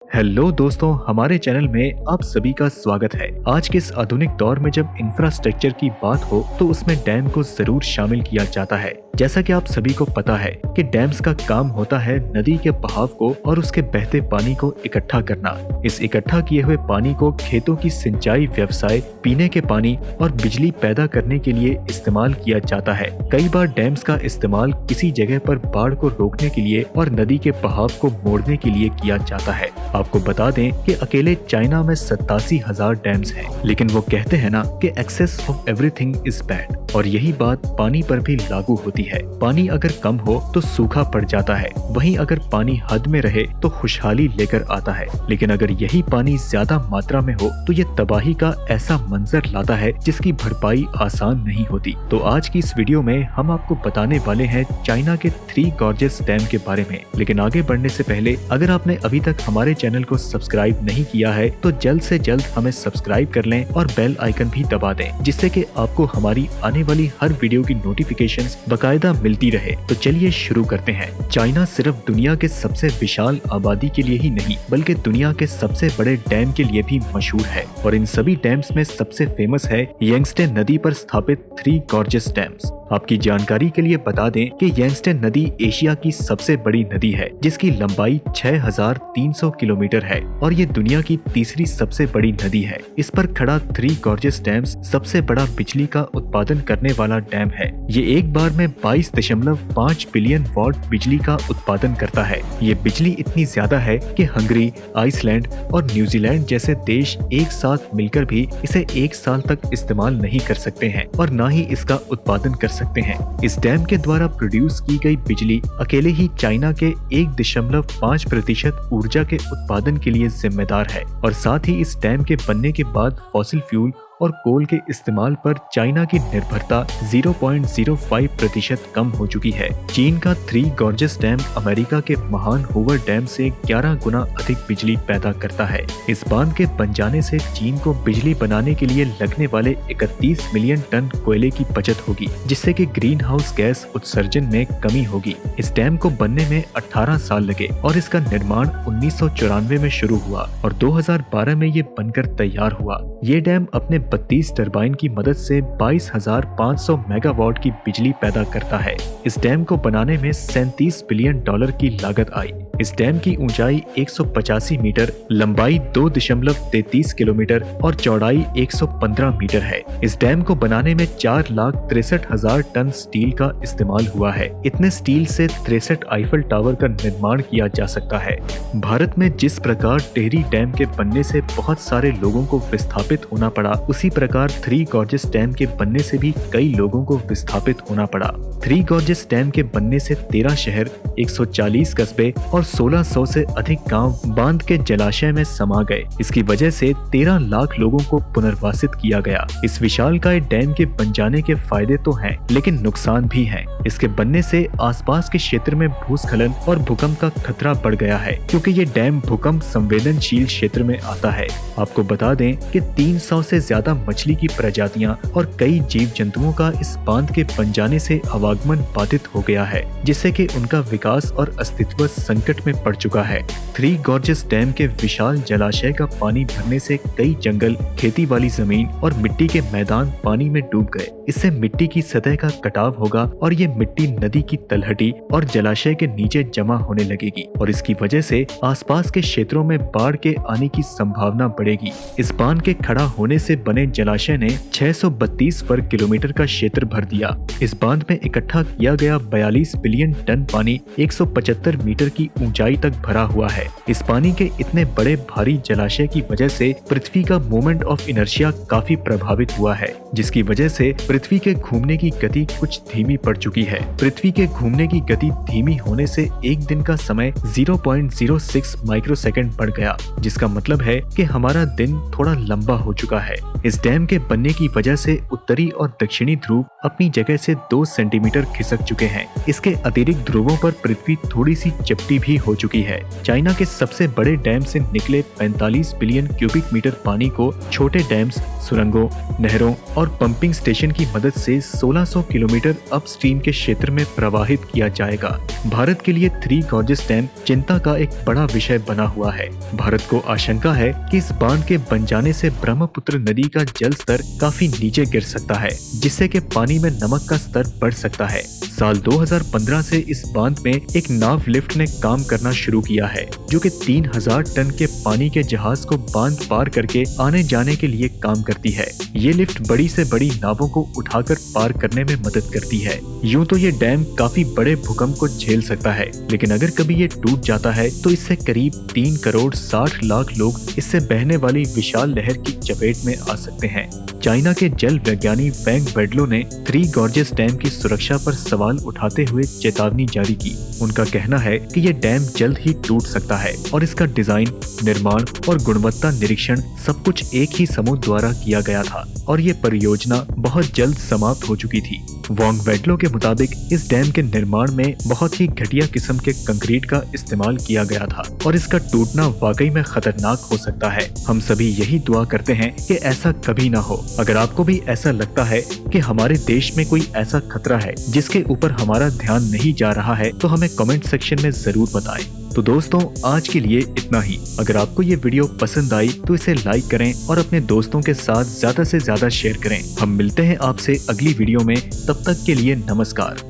Hello दोस्तों, हमारे channel में आप सभी का स्वागत है। आज के इस आधुनिक दौर में जब इंफ्रास्ट्रक्चर की बात हो तो उसमें डैम को जरूर शामिल किया जाता है। जैसा कि आप सभी को पता है कि डैम्स का काम होता है नदी के बहाव को और उसके बहते पानी को इकट्ठा करना। इस इकट्ठा किए हुए पानी को खेतों की सिंचाई व्यवसाय, पीने के पानी और बिजली पैदा करने के लिए इस्तेमाल किया जाता है। कई बार डैम्स का इस्तेमाल किसी जगह पर बाढ़ को रोकने के लिए और नदी के बहाव को मोड़ने के लिए किया जाता है। आपको बता दें कि अकेले चाइना में 87,000 डैम्स हैं, लेकिन वो कहते हैं ना कि excess of everything is bad, और यही बात पानी पर भी लागू होती है। पानी अगर कम हो तो सूखा पड़ जाता है, वहीं अगर पानी हद में रहे तो खुशहाली लेकर आता है। लेकिन अगर यही पानी ज्यादा मात्रा में हो तो ये तबाही का ऐसा मंजर लाता है जिसकी भरपाई आसान नहीं होती। तो आज की इस वीडियो में हम आपको बताने वाले हैं चाइना के 3 गॉर्जियस डैम के बारे में। लेकिन आगे बढ़ने से पहले अगर आपने अभी तक हमारे चैनल को सब्सक्राइब नहीं किया है तो जल्द से जल्द हमें सब्सक्राइब कर लें और बेल आइकन भी दबा दें, जिससे कि आपको हमारी आने वाली हर वीडियो की नोटिफिकेशंस बकायदा मिलती रहे। तो चलिए शुरू करते हैं। चाइना सिर्फ दुनिया के सबसे विशाल आबादी के लिए ही नहीं बल्कि दुनिया के सबसे बड़े डैम के लिए भी मशहूर है, और इन सभी डैम्स में सबसे फेमस है यांगत्से नदी पर स्थापित 3 गॉर्जियस डैम्स। आपकी जानकारी के लिए बता दें कि यांगत्से नदी एशिया की सबसे बड़ी नदी है, जिसकी लंबाई 6,300 किलोमीटर है और ये दुनिया की तीसरी सबसे बड़ी नदी है। इस पर खड़ा 3 गॉर्जियस डैम्स सबसे बड़ा बिजली का उत्पादन करने वाला डैम है। ये एक बार में 22.5 बिलियन वॉट बिजली का उत्पादन करता है। ये बिजली इतनी ज्यादा है कि हंगरी, आइसलैंड और न्यूजीलैंड जैसे देश एक साथ मिलकर भी इसे 1 साल तक इस्तेमाल नहीं कर सकते हैं और न ही इसका उत्पादन कर सकते हैं। इस डैम के द्वारा प्रोड्यूस की गई बिजली अकेले ही चाइना के 1.5% ऊर्जा के उत्पादन के लिए जिम्मेदार है, और साथ ही इस डैम के बनने के बाद फॉसिल फ्यूल और कोल के इस्तेमाल पर चाइना की निर्भरता 0.05% कम हो चुकी है। चीन का 3 गॉर्जियस डैम अमेरिका के महान होवर डैम से 11 गुना अधिक बिजली पैदा करता है। इस बांध के बन जाने से चीन को बिजली बनाने के लिए लगने वाले 31 मिलियन टन कोयले की बचत होगी, जिससे कि ग्रीन हाउस गैस उत्सर्जन में कमी होगी। इस डैम को बनने में 18 साल लगे और इसका निर्माण 1994 में शुरू हुआ और 2012 में ये बनकर तैयार हुआ। ये डैम अपने 32 टरबाइन की मदद से 22,500 मेगावाट की बिजली पैदा करता है। इस डैम को बनाने में $37 बिलियन की लागत आई। इस डैम की ऊंचाई 185 मीटर, लंबाई 2.33 किलोमीटर और चौड़ाई 115 मीटर है। इस डैम को बनाने में 4,63,000 टन स्टील का इस्तेमाल हुआ है। इतने स्टील से 63 आईफल टावर का निर्माण किया जा सकता है। भारत में जिस प्रकार टिहरी डैम के बनने से बहुत सारे लोगों को विस्थापित होना पड़ा, उसी प्रकार 3 गॉर्जियस डैम के बनने से भी कई लोगों को विस्थापित होना पड़ा। 3 गॉर्जियस डैम के बनने से 13 शहर, 140 कस्बे और 1600 से अधिक गांव बांध के जलाशय में समा गए। इसकी वजह से 13 लाख लोगों को पुनर्वासित किया गया। इस विशालकाय डैम के बन जाने के फायदे तो हैं, लेकिन नुकसान भी हैं। इसके बनने से आसपास के क्षेत्र में भूस्खलन और भूकंप का खतरा बढ़ गया है, क्योंकि ये डैम भूकंप संवेदनशील क्षेत्र में आता है। आपको बता दें कि 300 से ज्यादा मछली की प्रजातियां और कई जीव जंतुओं का इस बांध के बन जाने से आवागमन बाधित हो गया है, जिससे कि उनका विकास और अस्तित्व संकट में पड़ चुका है। 3 गॉर्जियस डैम के विशाल जलाशय का पानी भरने से कई जंगल, खेती वाली जमीन और मिट्टी के मैदान पानी में डूब गए। इससे मिट्टी की सतह का कटाव होगा और ये मिट्टी नदी की तलहटी और जलाशय के नीचे जमा होने लगेगी, और इसकी वजह से आसपास के क्षेत्रों में बाढ़ के आने की संभावना बढ़ेगी। इस बांध के खड़ा होने से बने जलाशय ने 632 वर्ग किलोमीटर का क्षेत्र भर दिया। इस बांध में इकट्ठा किया गया 42 बिलियन टन पानी 175 मीटर की ऊंचाई तक भरा हुआ है। इस पानी के इतने बड़े भारी जलाशय की वजह से पृथ्वी का मोमेंट ऑफ इनर्शिया काफी प्रभावित हुआ है, जिसकी वजह से पृथ्वी के घूमने की गति कुछ धीमी पड़ चुकी है। पृथ्वी के घूमने की गति धीमी होने से एक दिन का समय 0.06 माइक्रोसेकंड बढ़ गया, जिसका मतलब है कि हमारा दिन थोड़ा लंबा हो चुका है। इस डैम के बनने की वजह से उत्तरी और दक्षिणी ध्रुव अपनी जगह से 2 सेंटीमीटर खिसक चुके हैं। इसके अतिरिक्त ध्रुवों पर पृथ्वी थोड़ी सी चपटी भी हो चुकी है। चाइना के सबसे बड़े डैम से निकले 45 बिलियन क्यूबिक मीटर पानी को छोटे डैम्स, सुरंगों, नहरों और पंपिंग स्टेशन की मदद से 1600 किलोमीटर अपस्ट्रीम के क्षेत्र में प्रवाहित किया जाएगा। भारत के लिए थ्री गॉर्जेस डैम चिंता का एक बड़ा विषय बना हुआ है। भारत को आशंका है कि इस बांध के बन जाने से ब्रह्मपुत्र नदी का जल स्तर काफी नीचे गिर सकता है, जिससे कि पानी में नमक का स्तर बढ़ सकता है। साल 2015 से इस बांध में एक नाव लिफ्ट ने काम करना शुरू किया है, जो कि 3000 टन के पानी के जहाज को बांध पार करके आने जाने के लिए काम करती है। ये लिफ्ट बड़ी से बड़ी नावों को उठाकर पार करने में मदद करती है। यूं तो ये डैम काफी बड़े भूकंप को झेल सकता है, लेकिन अगर कभी ये टूट जाता है तो इससे करीब 3 करोड़ 60 लाख लोग इससे बहने वाली विशाल लहर की चपेट में आ सकते हैं। चाइना के जल वैज्ञानिक वेंग वेडलो ने थ्री गॉर्जेस डैम की सुरक्षा पर सवाल उठाते हुए चेतावनी जारी की। उनका कहना है कि ये डैम जल्द ही टूट सकता है और इसका डिजाइन, निर्माण और गुणवत्ता निरीक्षण सब कुछ एक ही समूह द्वारा किया गया था और ये परियोजना बहुत जल्द समाप्त हो चुकी थी। वोंग वेडलो के मुताबिक इस डैम के निर्माण में बहुत ही घटिया किस्म के कंक्रीट का इस्तेमाल किया गया था और इसका टूटना वाकई में खतरनाक हो सकता है। हम सभी यही दुआ करते हैं कि ऐसा कभी ना हो। अगर आपको भी ऐसा लगता है कि हमारे देश में कोई ऐसा खतरा है जिसके ऊपर हमारा ध्यान नहीं जा रहा है, तो हमें कमेंट सेक्शन में जरूर बताएं। तो दोस्तों, आज के लिए इतना ही। अगर आपको ये वीडियो पसंद आई तो इसे लाइक करें और अपने दोस्तों के साथ ज्यादा से ज्यादा शेयर करें। हम मिलते हैं आपसे अगली वीडियो में, तब तक के लिए नमस्कार।